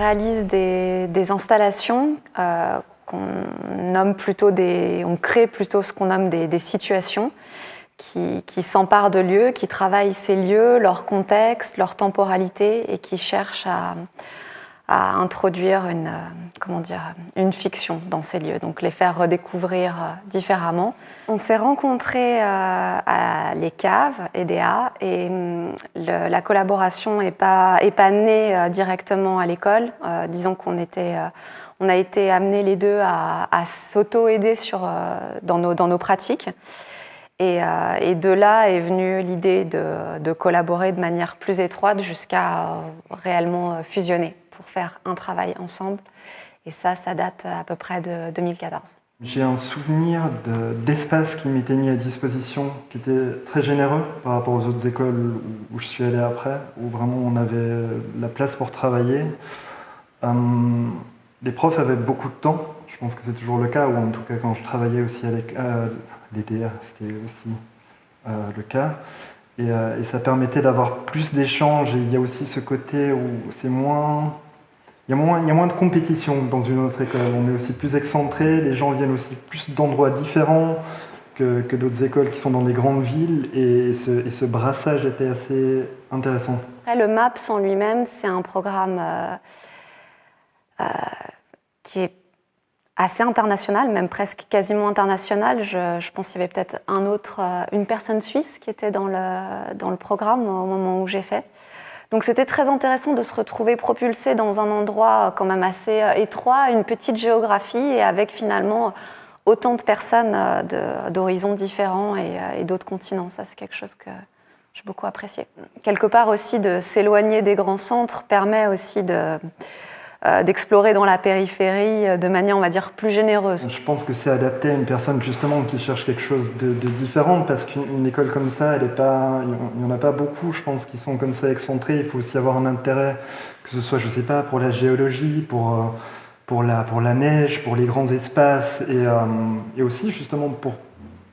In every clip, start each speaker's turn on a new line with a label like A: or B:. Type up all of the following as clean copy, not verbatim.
A: réalise des installations qu'on nomme plutôt on crée plutôt ce qu'on nomme des situations qui s'emparent de lieux, qui travaillent ces lieux, leur contexte, leur temporalité et qui cherchent à introduire une fiction dans ces lieux, donc les faire redécouvrir différemment. On s'est rencontrés à Les Caves, EDA, et la collaboration n'est pas née directement à l'école. Disons qu'on a été amenés les deux à s'auto-aider dans nos pratiques. Et de là est venue l'idée de collaborer de manière plus étroite jusqu'à réellement fusionner pour faire un travail ensemble. Et ça date à peu près de 2014.
B: J'ai un souvenir d'espace qui m'était mis à disposition, qui était très généreux par rapport aux autres écoles où je suis allé après, où vraiment on avait la place pour travailler. Les profs avaient beaucoup de temps, je pense que c'est toujours le cas, ou en tout cas quand je travaillais aussi à l'EDA, c'était aussi le cas. Et ça permettait d'avoir plus d'échanges, et il y a aussi ce côté où c'est moins... Il y a moins de compétition dans une autre école, on est aussi plus excentré, les gens viennent aussi plus d'endroits différents que d'autres écoles qui sont dans des grandes villes, et ce brassage était assez intéressant.
A: Après, le MAPS en lui-même, c'est un programme qui est assez international, même presque quasiment international. Je pense qu'il y avait peut-être une personne suisse qui était dans le programme au moment où j'ai fait. Donc c'était très intéressant de se retrouver propulsé dans un endroit quand même assez étroit, une petite géographie et avec finalement autant de personnes d'horizons différents et d'autres continents. Ça, c'est quelque chose que j'ai beaucoup apprécié. Quelque part aussi, de s'éloigner des grands centres permet aussi d'explorer dans la périphérie de manière, on va dire, plus généreuse.
B: Je pense que c'est adapté à une personne justement qui cherche quelque chose de différent, parce qu'une école comme ça, il n'y en a pas beaucoup, je pense, qui sont comme ça excentrés. Il faut aussi avoir un intérêt, que ce soit, je sais pas, pour la géologie, pour la neige, pour les grands espaces, et aussi justement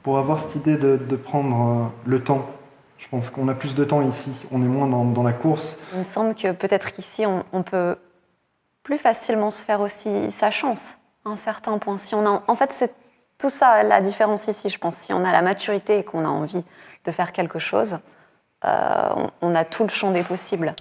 B: pour avoir cette idée de prendre le temps. Je pense qu'on a plus de temps ici, on est moins dans la course.
A: Il me semble que peut-être qu'ici, on peut plus facilement se faire aussi sa chance à un certain point. En fait, c'est tout ça la différence ici, je pense. Si on a la maturité et qu'on a envie de faire quelque chose, on a tout le champ des possibles.